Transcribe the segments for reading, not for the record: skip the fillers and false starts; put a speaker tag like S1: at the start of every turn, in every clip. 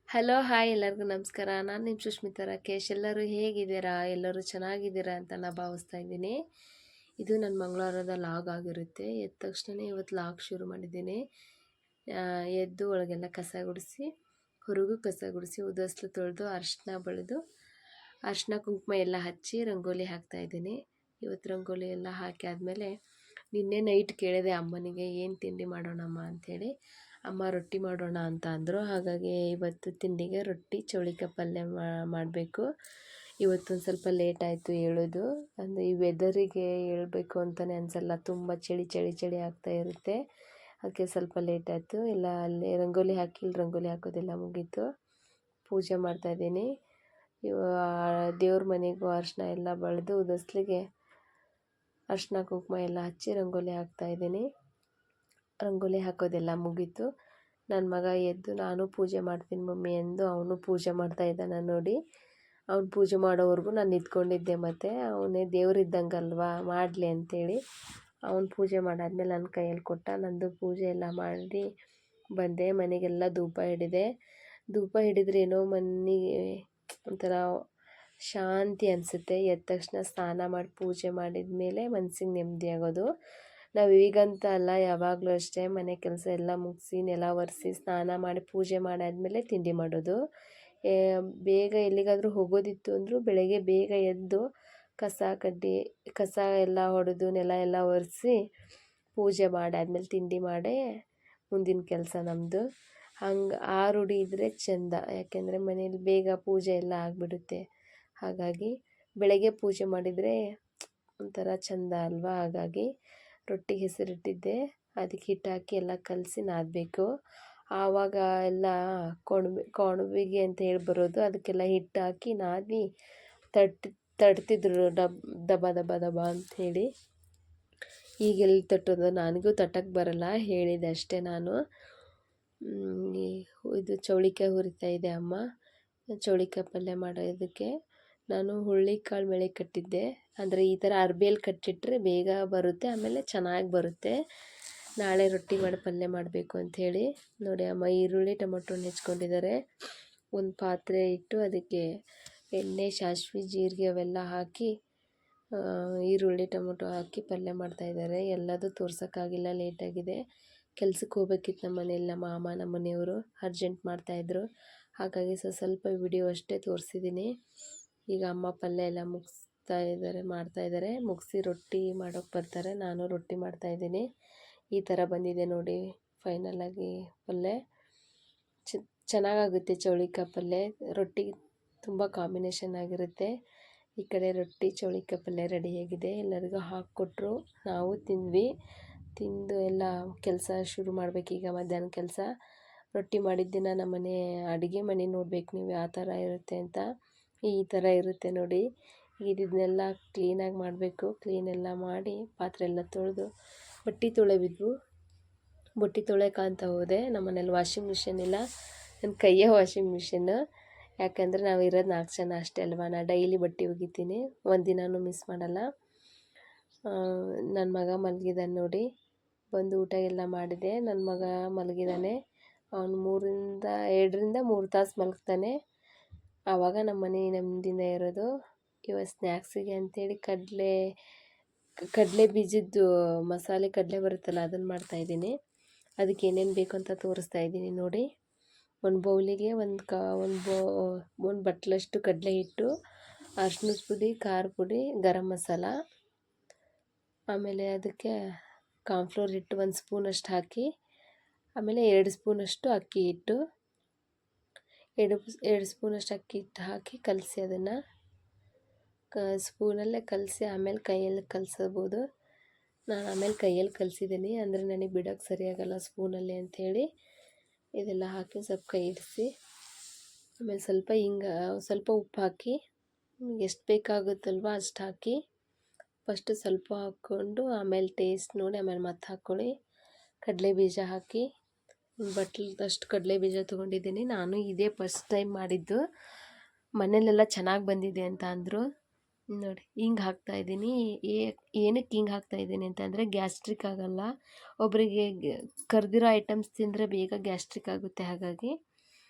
S1: Hello hi ಎಲ್ಲರಿಗೂ ನಮಸ್ಕಾರ. ನಾನು ನಿಮ್ಮ ಸುಷ್ಮಿತಾ ರಾಕೇಶ್. ಎಲ್ಲರೂ ಹೇಗಿದ್ದೀರಾ? ಎಲ್ಲರೂ ಚೆನ್ನಾಗಿದ್ದೀರಾ ಅಂತ ನಾನು ಭಾವಿಸ್ತಾ ಇದ್ದೀನಿ. ಇದು ನನ್ನ ಮಂಗಳವಾರದ ಲಾಗ್ ಆಗಿರುತ್ತೆ. ಎದ್ದ ತಕ್ಷಣ ಇವತ್ತು ಲಾಗ್ ಶುರು ಮಾಡಿದ್ದೀನಿ. ಎದ್ದು ಒಳಗೆಲ್ಲ ಕಸ ಗುಡಿಸಿ, ಹೊರಗೂ ಕಸ ಗುಡಿಸಿ, ಉದಸ್ಲು ತೊಳೆದು, ಅರಿಶಿನ ಬಳಿದು, ಅರಿಶಿನ ಕುಂಕುಮ ಎಲ್ಲ ಹಚ್ಚಿ ರಂಗೋಲಿ ಹಾಕ್ತಾಯಿದ್ದೀನಿ. ಇವತ್ತು ರಂಗೋಲಿ ಎಲ್ಲ ಹಾಕಿ ಆದಮೇಲೆ ನಿನ್ನೆ ನೈಟ್ ಕೇಳಿದೆ ಅಮ್ಮನಿಗೆ ಏನು ತಿಂಡಿ ಮಾಡೋಣಮ್ಮ ಅಂಥೇಳಿ. ಅಮ್ಮ ರೊಟ್ಟಿ ಮಾಡೋಣ ಅಂತ ಅಂದರು. ಹಾಗಾಗಿ ಇವತ್ತು ತಿಂಡಿಗೆ ರೊಟ್ಟಿ ಚೌಳಿಕಾಯಿ ಪಲ್ಯ ಮಾಡಬೇಕು. ಇವತ್ತೊಂದು ಸ್ವಲ್ಪ ಲೇಟ್ ಆಯಿತು ಹೇಳೋದು. ಅಂದರೆ ಈ ವೆದರಿಗೆ ಹೇಳ್ಬೇಕು ಅಂತಲೇ ಅನಿಸಲ್ಲ, ತುಂಬ ಚಳಿ ಚಳಿ ಚಳಿ ಆಗ್ತಾ ಇರುತ್ತೆ. ಅದಕ್ಕೆ ಸ್ವಲ್ಪ ಲೇಟ್ ಆಯಿತು. ಎಲ್ಲ ಅಲ್ಲಿ ರಂಗೋಲಿ ಹಾಕಿ ಇಲ್ಲಿ ರಂಗೋಲಿ ಹಾಕೋದೆಲ್ಲ ಮುಗೀತು. ಪೂಜೆ ಮಾಡ್ತಾಯಿದ್ದೀನಿ. ದೇವ್ರ ಮನೆಗೂ ಅರಿಶಿನ ಎಲ್ಲ ಬಳಿದು ಉದಸ್ಲಿಗೆ ಅರಿಶಿನ ಕುಂಕುಮ ಎಲ್ಲ ಹಚ್ಚಿ ರಂಗೋಲಿ ಹಾಕ್ತಾಯಿದ್ದೀನಿ. ರಂಗೋಲಿ ಹಾಕೋದೆಲ್ಲ ಮುಗೀತು. ನನ್ನ ಮಗ ಎದ್ದು ನಾನು ಪೂಜೆ ಮಾಡ್ತೀನಿ ಮಮ್ಮಿ ಎಂದು ಅವನು ಪೂಜೆ ಮಾಡ್ತಾಯಿದ್ದಾನೆ ನೋಡಿ. ಅವ್ನು ಪೂಜೆ ಮಾಡೋವರೆಗೂ ನಾನು ನಿಂತ್ಕೊಂಡಿದ್ದೆ. ಮತ್ತು ಅವನೇ ದೇವರಿದ್ದಂಗಲ್ವಾ, ಮಾಡಲಿ ಅಂಥೇಳಿ ಅವನು ಪೂಜೆ ಮಾಡಾದ್ಮೇಲೆ ನನ್ನ ಕೈಯಲ್ಲಿ ಕೊಟ್ಟ. ನಂದು ಪೂಜೆ ಎಲ್ಲ ಮಾಡಿ ಬಂದೆ. ಮನೆಗೆಲ್ಲ ಧೂಪ ಹಿಡಿದೆ. ಧೂಪ ಹಿಡಿದ್ರೆ ಏನೋ ಮನೆಗೆ ಒಂಥರ ಶಾಂತಿ ಅನಿಸುತ್ತೆ. ಎದ್ದ ತಕ್ಷಣ ಸ್ನಾನ ಮಾಡಿ ಪೂಜೆ ಮಾಡಿದ ಮೇಲೆ ಮನ್ಸಿಗೆ ನೆಮ್ಮದಿ ಆಗೋದು. ನಾವು ಈಗಂತ ಅಲ್ಲ, ಯಾವಾಗಲೂ ಅಷ್ಟೇ ಮನೆ ಕೆಲಸ ಎಲ್ಲ ಮುಗಿಸಿ ನೆಲ ಒರೆಸಿ ಸ್ನಾನ ಮಾಡಿ ಪೂಜೆ ಮಾಡಾದ್ಮೇಲೆ ತಿಂಡಿ ಮಾಡೋದು. ಬೇಗ ಎಲ್ಲಿಗಾದರೂ ಹೋಗೋದಿತ್ತು ಅಂದರೂ ಬೆಳಗ್ಗೆ ಬೇಗ ಎದ್ದು ಕಸ ಎಲ್ಲ ಹೊಡೆದು ನೆಲ ಎಲ್ಲ ಒರೆಸಿ ಪೂಜೆ ಮಾಡಾದ್ಮೇಲೆ ತಿಂಡಿ ಮಾಡೇ ಮುಂದಿನ ಕೆಲಸ ನಮ್ಮದು. ಹಂಗೆ ಆ ರೂಢಿ ಇದ್ದರೆ ಚೆಂದ. ಯಾಕೆಂದರೆ ಮನೇಲಿ ಬೇಗ ಪೂಜೆ ಎಲ್ಲ ಆಗಿಬಿಡುತ್ತೆ. ಹಾಗಾಗಿ ಬೆಳಗ್ಗೆ ಪೂಜೆ ಮಾಡಿದರೆ ಒಂಥರ ಚೆಂದ ಅಲ್ವಾ. ಹಾಗಾಗಿ ರೊಟ್ಟಿಗೆ ಹೆಸರಿಟ್ಟಿದ್ದೆ. ಅದಕ್ಕೆ ಹಿಟ್ಟು ಹಾಕಿ ಎಲ್ಲ ಕಲಸಿ ನಾದಬೇಕು. ಆವಾಗ ಎಲ್ಲ ಕೊಣವಿಗೆ ಅಂತ ಹೇಳಿ ಬರೋದು, ಅದಕ್ಕೆಲ್ಲ ಹಿಟ್ಟು ಹಾಕಿ ನಾದಿ ತಟ್ತಿದ್ರು ದಬ ದಬ ದಬ ಅಂಥೇಳಿ. ಈಗೆಲ್ಲಿ ತಟ್ಟೋದು, ನನಗೂ ತಟ್ಟಕ್ಕೆ ಬರಲ್ಲ, ಹೇಳಿದೆ ಅಷ್ಟೇ ನಾನು. ಇದು ಚೌಳಿಕಾಯಿ ಹುರಿತಾ ಇದೆ ಅಮ್ಮ. ಚೌಳಿಕಾಯಿ ಪಲ್ಯ ಮಾಡೋದಕ್ಕೆ ನಾನು ಹುಳ್ಳಿಕಾಳು ಮೇಳೆ ಕಟ್ಟಿದ್ದೆ. ಅಂದರೆ ಈ ಥರ ಅರ್ಬೇಲಿ ಕಟ್ಟಿಟ್ರೆ ಬೇಗ ಬರುತ್ತೆ, ಆಮೇಲೆ ಚೆನ್ನಾಗಿ ಬರುತ್ತೆ. ನಾಳೆ ರೊಟ್ಟಿ ಮಾಡಿ ಪಲ್ಯ ಮಾಡಬೇಕು ಅಂಥೇಳಿ ನೋಡಿ ಅಮ್ಮ ಈರುಳ್ಳಿ ಟೊಮೊಟೊ ಹೆಚ್ಕೊಂಡಿದ್ದಾರೆ. ಒಂದು ಪಾತ್ರೆ ಇಟ್ಟು ಅದಕ್ಕೆ ಎಣ್ಣೆ, ಸಾಸಿವೆ, ಜೀರಿಗೆ ಅವೆಲ್ಲ ಹಾಕಿ ಈರುಳ್ಳಿ ಟೊಮೊಟೊ ಹಾಕಿ ಪಲ್ಯ ಮಾಡ್ತಾಯಿದ್ದಾರೆ. ಎಲ್ಲದೂ ತೋರ್ಸೋಕ್ಕಾಗಿಲ್ಲ, ಲೇಟಾಗಿದೆ. ಕೆಲ್ಸಕ್ಕೆ ಹೋಗ್ಬೇಕಿತ್ತು ನಮ್ಮ ಮನೇಲಿ. ನಮ್ಮ ಮಾಮ ನಮ್ಮ ಮನೆಯವರು ಅರ್ಜೆಂಟ್ ಮಾಡ್ತಾಯಿದ್ರು. ಹಾಗಾಗಿ ಸ್ವಲ್ಪ ವಿಡಿಯೋ ಅಷ್ಟೇ ತೋರಿಸಿದ್ದೀನಿ. ಈಗ ಅಮ್ಮ ಪಲ್ಯ ಎಲ್ಲ ಮಾಡ್ತಾಯಿದ್ದಾರೆ. ಮುಗಿಸಿ ರೊಟ್ಟಿ ಮಾಡೋಕ್ಕೆ ಬರ್ತಾರೆ. ನಾನು ರೊಟ್ಟಿ ಮಾಡ್ತಾಯಿದ್ದೀನಿ. ಈ ಥರ ಬಂದಿದೆ ನೋಡಿ ಫೈನಲಾಗಿ ಪಲ್ಯ. ಚೆನ್ನಾಗಾಗುತ್ತೆ ಚೌಳಿಕಾಯಿ ಪಲ್ಯ. ರೊಟ್ಟಿಗೆ ತುಂಬ ಕಾಂಬಿನೇಷನ್ ಆಗಿರುತ್ತೆ. ಈ ಕಡೆ ರೊಟ್ಟಿ ಚೌಳಿಕಾಯಿ ಪಲ್ಯ ರೆಡಿಯಾಗಿದೆ. ಎಲ್ಲರಿಗೂ ಹಾಕ್ಕೊಟ್ರು, ನಾವು ತಿಂದ್ವಿ. ತಿಂದು ಎಲ್ಲ ಕೆಲಸ ಶುರು ಮಾಡಬೇಕೀಗ ಮಧ್ಯಾಹ್ನ ಕೆಲಸ. ರೊಟ್ಟಿ ಮಾಡಿದ ದಿನ ನಮ್ಮನೆ ಅಡುಗೆ ಮನೆ ನೋಡಬೇಕು ನೀವು ಯಾವ ಥರ ಇರುತ್ತೆ ಅಂತ. ಈ ಥರ ಇರುತ್ತೆ ನೋಡಿ. ಇದನ್ನೆಲ್ಲ ಕ್ಲೀನಾಗಿ ಮಾಡಬೇಕು. ಕ್ಲೀನೆಲ್ಲ ಮಾಡಿ ಪಾತ್ರೆ ಎಲ್ಲ ತೊಳೆದು ಬಟ್ಟೆ ತೊಳೆಬಿದ್ವು. ಬಟ್ಟೆ ತೊಳೆಯಕ್ಕಂತ ಹೋದೆ. ನಮ್ಮ ಮನೇಲಿ ವಾಷಿಂಗ್ ಮಿಷಿನ್ ಇಲ್ಲ, ನನ್ನ ಕೈಯೇ ವಾಷಿಂಗ್ ಮಿಷಿನ್ನು. ಯಾಕಂದರೆ ನಾವು ಇರೋದು 4 ಜನ ಅಷ್ಟೇ ಅಲ್ವಾ. ನಾನು ಡೈಲಿ ಬಟ್ಟೆ ಒಗಿತೀನಿ, ಒಂದಿನವೂ ಮಿಸ್ ಮಾಡಲ್ಲ. ನನ್ನ ಮಗ ಮಲಗಿದ್ದಾನೆ ನೋಡಿ. ಬಂದು ಊಟ ಎಲ್ಲ ಮಾಡಿದೆ. ನನ್ನ ಮಗ ಮಲಗಿದ್ದಾನೆ. ಅವನು 2ರಿಂದ 3 ತಾಸು ಮಲಗ್ತಾನೆ. ಆವಾಗ ನಮ್ಮ ಮನೆ ನೆಮ್ಮದಿಯಿಂದ ಇರೋದು. ಇವತ್ತು ಸ್ನ್ಯಾಕ್ಸಿಗೆ ಅಂಥೇಳಿ ಕಡಲೆ ಬೀಜದ್ದು ಮಸಾಲೆ ಕಡಲೆ ಬರುತ್ತಲ್ಲ, ಅದನ್ನು ಮಾಡ್ತಾಯಿದ್ದೀನಿ. ಅದಕ್ಕೆ ಏನೇನು ಬೇಕು ಅಂತ ತೋರಿಸ್ತಾ ಇದ್ದೀನಿ ನೋಡಿ. ಒಂದು ಬೌಲಿಗೆ ಒಂದು ಬಟ್ಲಷ್ಟು ಕಡಲೆ ಹಿಟ್ಟು, ಅರಿಶಿನದ ಪುಡಿ, ಖಾರ ಪುಡಿ, ಗರಂ ಮಸಾಲ, ಆಮೇಲೆ ಅದಕ್ಕೆ ಕಾರ್ನ್ಫ್ಲೋರ್ ಹಿಟ್ಟು 1 ಸ್ಪೂನಷ್ಟು ಹಾಕಿ, ಆಮೇಲೆ 2 ಸ್ಪೂನಷ್ಟು ಅಕ್ಕಿ ಹಿಟ್ಟು, 2 ಸ್ಪೂನಷ್ಟು ಅಕ್ಕಿ ಹಿಟ್ಟು ಹಾಕಿ ಕಲಸಿ ಅದನ್ನು ಸ್ಪೂನಲ್ಲೇ ಕಲಸಿ ಆಮೇಲೆ ಕೈಯಲ್ಲಿ ಕಲಸಬೋದು. ನಾನು ಆಮೇಲೆ ಕೈಯಲ್ಲಿ ಕಲಸಿದ್ದೀನಿ, ಅಂದರೆ ನನಗೆ ಬಿಡೋಕ್ಕೆ ಸರಿಯಾಗಲ್ಲ ಸ್ಪೂನಲ್ಲಿ ಅಂಥೇಳಿ. ಇದೆಲ್ಲ ಹಾಕಿ ಸ್ವಲ್ಪ ಕೈ ಇಡಿಸಿ, ಆಮೇಲೆ ಸ್ವಲ್ಪ ಉಪ್ಪು ಹಾಕಿ, ನಿಮಗೆ ಎಷ್ಟು ಬೇಕಾಗುತ್ತಲ್ವ ಅಷ್ಟು ಹಾಕಿ. ಫಸ್ಟು ಸ್ವಲ್ಪ ಹಾಕ್ಕೊಂಡು ಆಮೇಲೆ ಟೇಸ್ಟ್ ನೋಡಿ ಆಮೇಲೆ ಮತ್ತೆ ಹಾಕ್ಕೊಳ್ಳಿ. ಕಡಲೆ ಬೀಜ ಹಾಕಿ, ಬಟ್ಲದಷ್ಟು ಕಡಲೆ ಬೀಜ ತೊಗೊಂಡಿದ್ದೀನಿ ನಾನು. ಇದೇ ಫಸ್ಟ್ ಟೈಮ್ ಮಾಡಿದ್ದು. ಮನೇಲೆಲ್ಲ ಚೆನ್ನಾಗಿ ಬಂದಿದೆ ಅಂತ ಅಂದರು ನೋಡಿ. ಹಿಂಗೆ ಹಾಕ್ತಾಯಿದ್ದೀನಿ. ಏನಕ್ಕೆ ಹಿಂಗೆ ಹಾಕ್ತಾಯಿದ್ದೀನಿ ಅಂತಂದರೆ ಗ್ಯಾಸ್ಟ್ರಿಕ್ ಆಗೋಲ್ಲ. ಒಬ್ಬರಿಗೆ ಕರೆದಿರೋ ಐಟಮ್ಸ್ ತಿಂದರೆ ಬೇಗ ಗ್ಯಾಸ್ಟ್ರಿಕ್ ಆಗುತ್ತೆ. ಹಾಗಾಗಿ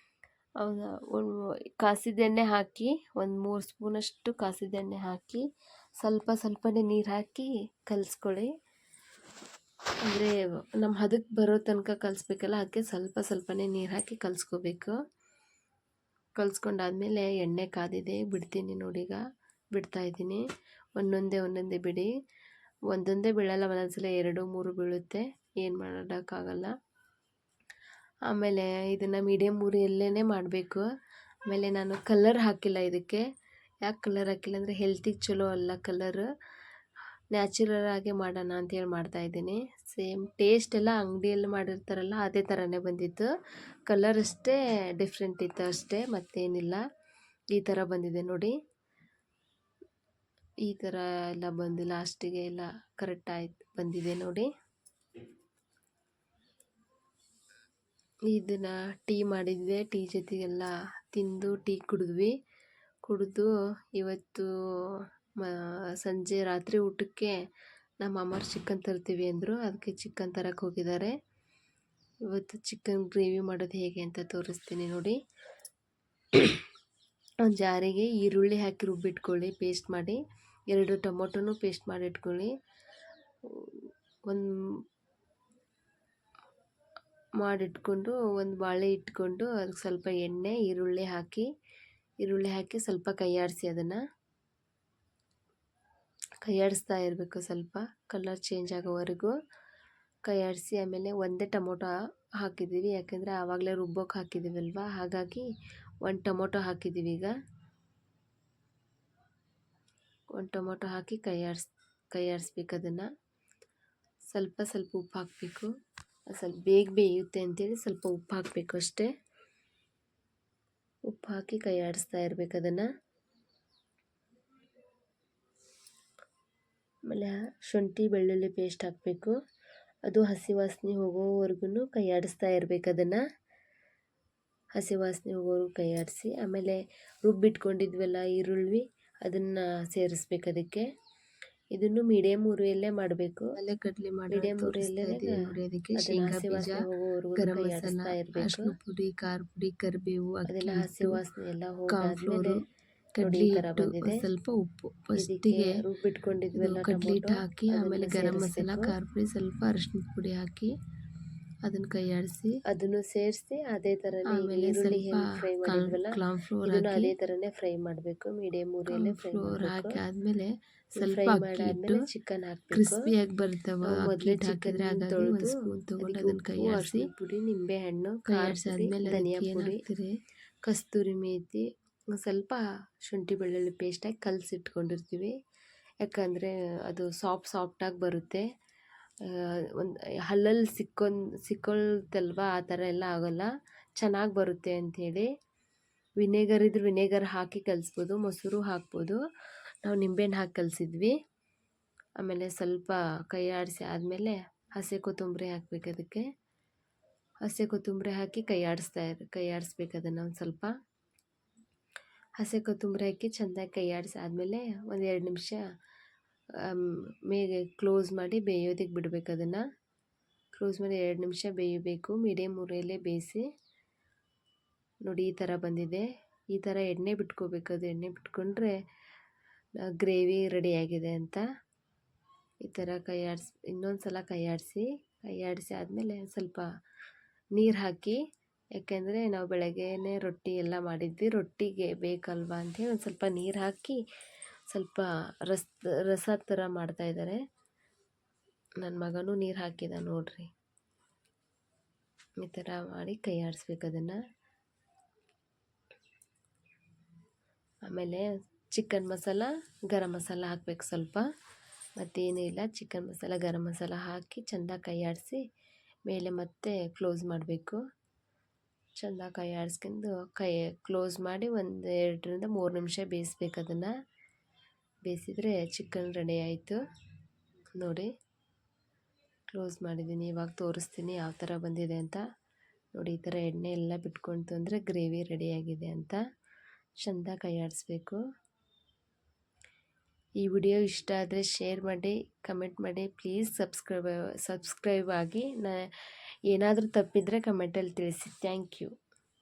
S1: ಹೌದಾ, ಒಂದು ಕಾಸಿದ ಎಣ್ಣೆ ಹಾಕಿ, ಒಂದು 3 ಸ್ಪೂನಷ್ಟು ಕಾಸಿದ ಎಣ್ಣೆ ಹಾಕಿ ಸ್ವಲ್ಪ ಸ್ವಲ್ಪನೇ ನೀರು ಹಾಕಿ ಕಲಿಸ್ಕೊಳ್ಳಿ. ಅಂದರೆ ನಮ್ಮ ಹದಕ್ಕೆ ಬರೋ ತನಕ ಕಲಿಸ್ಬೇಕಲ್ಲ, ಅದಕ್ಕೆ ಸ್ವಲ್ಪ ಸ್ವಲ್ಪನೇ ನೀರು ಹಾಕಿ ಕಲಿಸ್ಕೋಬೇಕು. ಕಲಿಸ್ಕೊಂಡಾದ್ಮೇಲೆ ಎಣ್ಣೆ ಕಾದಿದೆ, ಬಿಡ್ತೀನಿ ನೋಡಿ. ಈಗ ಬಿಡ್ತಾಯಿದ್ದೀನಿ. ಒಂದೊಂದೇ ಬಿಡಿ. ಒಂದೊಂದೇ ಬೀಳಲ್ಲ, ಒಂದೊಂದ್ಸಲ 2 3 ಬೀಳುತ್ತೆ, ಏನು ಮಾಡೋಕ್ಕಾಗಲ್ಲ. ಆಮೇಲೆ ಇದನ್ನು ಮೀಡಿಯಮ್ ಉರಿಯಲ್ಲೇ ಮಾಡಬೇಕು. ಆಮೇಲೆ ನಾನು ಕಲರ್ ಹಾಕಿಲ್ಲ ಇದಕ್ಕೆ. ಯಾಕೆ ಕಲರ್ ಹಾಕಿಲ್ಲ ಅಂದರೆ ಹೆಲ್ತಿಗೆ ಚಲೋ ಅಲ್ಲ ಕಲರ್, ನ್ಯಾಚುರಲ್ ಆಗಿ ಮಾಡೋಣ ಅಂತೇಳಿ ಮಾಡ್ತಾಯಿದ್ದೀನಿ. ಸೇಮ್ ಟೇಸ್ಟ್ ಎಲ್ಲ ಅಂಗಡಿಯಲ್ಲಿ ಮಾಡಿರ್ತಾರಲ್ಲ ಅದೇ ಥರನೇ ಬಂದಿತ್ತು, ಕಲರ್ ಅಷ್ಟೇ ಡಿಫ್ರೆಂಟ್ ಇತ್ತು ಅಷ್ಟೇ, ಮತ್ತೇನಿಲ್ಲ. ಈ ಥರ ಬಂದಿದೆ ನೋಡಿ, ಈ ಥರ ಎಲ್ಲ ಬಂದು ಲಾಸ್ಟಿಗೆ ಎಲ್ಲ ಕರೆಕ್ಟ್ ಆಯ್ತು, ಬಂದಿದೆ ನೋಡಿ. ಇದನ್ನು ಟೀ ಮಾಡಿದ್ವಿ, ಟೀ ಜೊತೆಗೆಲ್ಲ ತಿಂದು ಟೀ ಕುಡಿದು ಇವತ್ತು ಸಂಜೆ ರಾತ್ರಿ ಊಟಕ್ಕೆ ನಮ್ಮ ಅಮ್ಮರು ಚಿಕನ್ ತರ್ತೀವಿ ಅಂದರು, ಅದಕ್ಕೆ ಚಿಕನ್ ತರಕ್ಕೆ ಹೋಗಿದ್ದಾರೆ. ಇವತ್ತು ಚಿಕನ್ ಗ್ರೇವಿ ಮಾಡೋದು ಹೇಗೆ ಅಂತ ತೋರಿಸ್ತೀನಿ ನೋಡಿ. ಒಂದು ಜಾರಿಗೆ ಈರುಳ್ಳಿ ಹಾಕಿ ರುಬ್ಬಿಟ್ಕೊಳ್ಳಿ, ಪೇಸ್ಟ್ ಮಾಡಿ. 2 ಟೊಮೊಟೊನೂ ಪೇಸ್ಟ್ ಮಾಡಿ ಇಟ್ಕೊಳ್ಳಿ. ಮಾಡಿಟ್ಕೊಂಡು ಒಂದು ಬಾಳೆ ಇಟ್ಕೊಂಡು ಅದಕ್ಕೆ ಸ್ವಲ್ಪ ಎಣ್ಣೆ, ಈರುಳ್ಳಿ ಹಾಕಿ ಸ್ವಲ್ಪ ಅದನ್ನು ಕೈಯಾಡಿಸ್ತಾ ಇರಬೇಕು. ಸ್ವಲ್ಪ ಕಲರ್ ಚೇಂಜ್ ಆಗೋವರೆಗೂ ಕೈಯಾಡಿಸಿ. ಆಮೇಲೆ ಒಂದೇ ಟೊಮೊಟೊ ಹಾಕಿದ್ದೀವಿ, ಯಾಕೆಂದರೆ ಆವಾಗಲೇ ರುಬ್ಬೋಕೆ ಹಾಕಿದ್ದೀವಲ್ವ, ಹಾಗಾಗಿ 1 ಟೊಮೊಟೊ ಹಾಕಿದ್ದೀವಿ. ಈಗ 1 ಟೊಮೊಟೊ ಹಾಕಿ ಕೈಯಾಡಿಸ್ಬೇಕು. ಅದನ್ನು ಸ್ವಲ್ಪ ಉಪ್ಪು ಹಾಕಬೇಕು, ಸ್ವಲ್ಪ ಬೇಗ ಬೇಯುತ್ತೆ ಅಂತೇಳಿ ಸ್ವಲ್ಪ ಉಪ್ಪು ಹಾಕಬೇಕು ಅಷ್ಟೇ. ಉಪ್ಪು ಹಾಕಿ ಕೈಯಾಡಿಸ್ತಾ ಇರಬೇಕು ಅದನ್ನು. ಆಮೇಲೆ ಶುಂಠಿ ಬೆಳ್ಳುಳ್ಳಿ ಪೇಸ್ಟ್ ಹಾಕಬೇಕು, ಅದು ಹಸಿ ವಾಸನೆ ಹೋಗೋವರೆಗೂ ಕೈಯಾಡಿಸ್ತಾ ಇರಬೇಕು. ಅದನ್ನು ಹಸಿ ವಾಸನೆ ಹೋಗೋವರೆಗೂ ಕೈಯಾಡಿಸಿ. ಆಮೇಲೆ ರುಬ್ಬಿಟ್ಕೊಂಡಿದ್ವಲ್ಲ ಈರುಳ್ಳಿ, ಅದನ್ನು ಸೇರಿಸ್ಬೇಕು ಅದಕ್ಕೆ. ಇದನ್ನು ಮೀಡಿಯಮ್ ಉರಿಯಲ್ಲೇ ಮಾಡಬೇಕು, ಮೀಡಿಯಮ್ ಉರಿಯಲ್ಲೇ ಅದಕ್ಕೆ ಶೇಂಗಾ ಬೀಜ, ಗರಂ ಮಸಾಲ, ಅರಿಶಿನ ಪುಡಿ, ಖಾರ ಪುಡಿ, ಕರಿಬೇವು, ಅದೆಲ್ಲ ಹಸಿ ವಾಸನೆ ಎಲ್ಲ ಹೋಗಾದ್ಮೇಲೆ ಕಡ್ಲಿ ಹಿಟ್ಟು, ಸ್ವಲ್ಪ ಉಪ್ಪು, ಫಸ್ಟಿಗೆ ರುಬ್ಬಿಟ್ಕೊಂಡಿದ್ವಲ್ಲ ಕಡ್ಲಿ ಹಿಟ್ಟು ಹಾಕಿ, ಆಮೇಲೆ ಗರಂ ಮಸಾಲ, ಖಾರ ಪುಡಿ, ಸ್ವಲ್ಪ ಅರಿಶಿನ ಪುಡಿ ಹಾಕಿ ಅದನ್ನು ಕೈಯಾಡಿಸಿ ಅದನ್ನು ಸೇರಿಸಿ ಅದೇ ಥರನೇ ಈರುಳ್ಳಿ ಫ್ರೈ ಮಾಡಿದ್ವಲ್ಲ ಇದನ್ನು ಅದೇ ಥರನೇ ಫ್ರೈ ಮಾಡಬೇಕು. ಮೀಡಿಯಮ್ ಉರಿಯಲ್ಲೇ ಫ್ಲೋರ್ ಹಾಕಿ ಆದಮೇಲೆ ಸ್ವಲ್ಪ ಅಕ್ಕಿ ಹಿಟ್ಟು ಚಿಕನ್ ಹಾಕಿ ಕ್ರಿಸ್ಪಿಯಾಗಿ ಬರ್ತವೆ. ಮೊದಲೇ ಚಿಕನ್ ಹಾಕಿದ್ರೆ ಒಂದು ಸ್ಪೂನ್ ತೊಗೊಂಡು ಅದನ್ನು ಕೈಯಾಡಿಸಿ, ಪುಡಿ, ನಿಂಬೆ ಹಣ್ಣು, ಕೈಯಾಡಿಸಿ ಆದಮೇಲೆ ಧನಿಯಾ ಪುಡಿ, ಕಸ್ತೂರಿ ಮೇಥಿ, ಸ್ವಲ್ಪ ಶುಂಠಿ ಬೆಳ್ಳುಳ್ಳಿ ಪೇಸ್ಟ್ ಹಾಕಿ ಕಲಸಿಟ್ಕೊಂಡಿರ್ತೀವಿ. ಯಾಕಂದರೆ ಅದು ಸಾಫ್ಟಾಗಿ ಬರುತ್ತೆ. ಒಂದು ಹಲ್ಲಲ್ಲಿ ಸಿಕ್ಕೊಳ್ತಲ್ವ, ಆ ಥರ ಎಲ್ಲ ಆಗೋಲ್ಲ, ಚೆನ್ನಾಗಿ ಬರುತ್ತೆ ಅಂಥೇಳಿ. ವಿನೆಗರ್ ಇದ್ರೆ ವಿನೆಗರ್ ಹಾಕಿ ಕಲಿಸ್ಬೋದು, ಮೊಸರು ಹಾಕ್ಬೋದು. ನಾವು ನಿಂಬೆಹಣ್ಣು ಹಾಕಿ ಕಲಿಸಿದ್ವಿ. ಆಮೇಲೆ ಸ್ವಲ್ಪ ಕೈ ಆಡಿಸಿ ಆದಮೇಲೆ ಹಸಿ ಕೊತ್ತಂಬರಿ ಹಾಕಬೇಕು. ಅದಕ್ಕೆ ಹಸಿ ಕೊತ್ತಂಬರಿ ಹಾಕಿ ಕೈಯಾಡಿಸ್ಬೇಕು ಅದನ್ನು. ಒಂದು ಸ್ವಲ್ಪ ಹಸಿ ಕೊತ್ತಂಬರಿ ಹಾಕಿ ಚೆಂದಾಗಿ ಕೈಯಾಡಿಸಿ ಆದಮೇಲೆ ಒಂದು 2 ನಿಮಿಷ ಮೇಗೆ ಕ್ಲೋಸ್ ಮಾಡಿ ಬೇಯೋದಕ್ಕೆ ಬಿಡಬೇಕು. ಅದನ್ನು ಕ್ಲೋಸ್ ಮಾಡಿ 2 ನಿಮಿಷ ಬೇಯಬೇಕು, ಮೀಡಿಯಮ್ ಉರಿಯಲ್ಲೇ ಬೇಯಿಸಿ. ನೋಡಿ ಈ ಥರ ಬಂದಿದೆ. ಈ ಥರ ಎಣ್ಣೆ ಬಿಟ್ಕೋಬೇಕು, ಅದು ಎಣ್ಣೆ ಬಿಟ್ಕೊಂಡ್ರೆ ಗ್ರೇವಿ ರೆಡಿಯಾಗಿದೆ ಅಂತ. ಈ ಥರ ಇನ್ನೊಂದು ಸಲ ಕೈಯಾಡಿಸಿ ಆದಮೇಲೆ ಸ್ವಲ್ಪ ನೀರು ಹಾಕಿ, ಯಾಕೆಂದರೆ ನಾವು ಬೆಳಗ್ಗೆನೇ ರೊಟ್ಟಿ ಎಲ್ಲ ಮಾಡಿದ್ವಿ, ರೊಟ್ಟಿಗೆ ಬೇಕಲ್ವ ಅಂಥೇಳಿ ಒಂದು ಸ್ವಲ್ಪ ನೀರು ಹಾಕಿ ಸ್ವಲ್ಪ ರಸ ಥರ ಮಾಡ್ತಾಯಿದ್ದಾರೆ. ನನ್ನ ಮಗನೂ ನೀರು ಹಾಕಿದ ನೋಡ್ರಿ. ಈ ಥರ ಮಾಡಿ ಕೈಯಾಡಿಸ್ಬೇಕು ಅದನ್ನು. ಆಮೇಲೆ ಚಿಕನ್ ಮಸಾಲ, ಗರಂ ಮಸಾಲ ಹಾಕಬೇಕು ಸ್ವಲ್ಪ, ಮತ್ತೇನೂ ಇಲ್ಲ. ಚಿಕನ್ ಮಸಾಲ, ಗರಂ ಮಸಾಲ ಹಾಕಿ ಚೆಂದ ಕೈಯಾಡಿಸಿ ಮೇಲೆ ಮತ್ತೆ ಕ್ಲೋಸ್ ಮಾಡಬೇಕು. ಚೆಂದ ಕೈಯಾಡಿಸ್ಕೊಂಡು ಕ್ಲೋಸ್ ಮಾಡಿ ಒಂದು 2 ರಿಂದ 3 ನಿಮಿಷ ಬೇಯಿಸ್ಬೇಕು. ಅದನ್ನು ಬೇಯಿಸಿದರೆ ಚಿಕನ್ ರೆಡಿ ಆಯಿತು ನೋಡಿ. ಕ್ಲೋಸ್ ಮಾಡಿದ್ದೀನಿ, ಇವಾಗ ತೋರಿಸ್ತೀನಿ ಯಾವ ಥರ ಬಂದಿದೆ ಅಂತ ನೋಡಿ. ಈ ಥರ ಎಣ್ಣೆ ಎಲ್ಲ ಬಿಟ್ಕೊಳ್ತು ಅಂದರೆ ಗ್ರೇವಿ ರೆಡಿಯಾಗಿದೆ ಅಂತ. ಚೆಂದ ಕೈಯಾಡಿಸ್ಬೇಕು. ಈ ವಿಡಿಯೋ ಇಷ್ಟ ಆದರೆ ಶೇರ್ ಮಾಡಿ, ಕಮೆಂಟ್ ಮಾಡಿ, ಪ್ಲೀಸ್ ಸಬ್ಸ್ಕ್ರೈಬ್ ಆಗಿ. ಏನಾದರೂ ತಪ್ಪಿದರೆ ಕಮೆಂಟಲ್ಲಿ ತಿಳಿಸಿ. Thank you.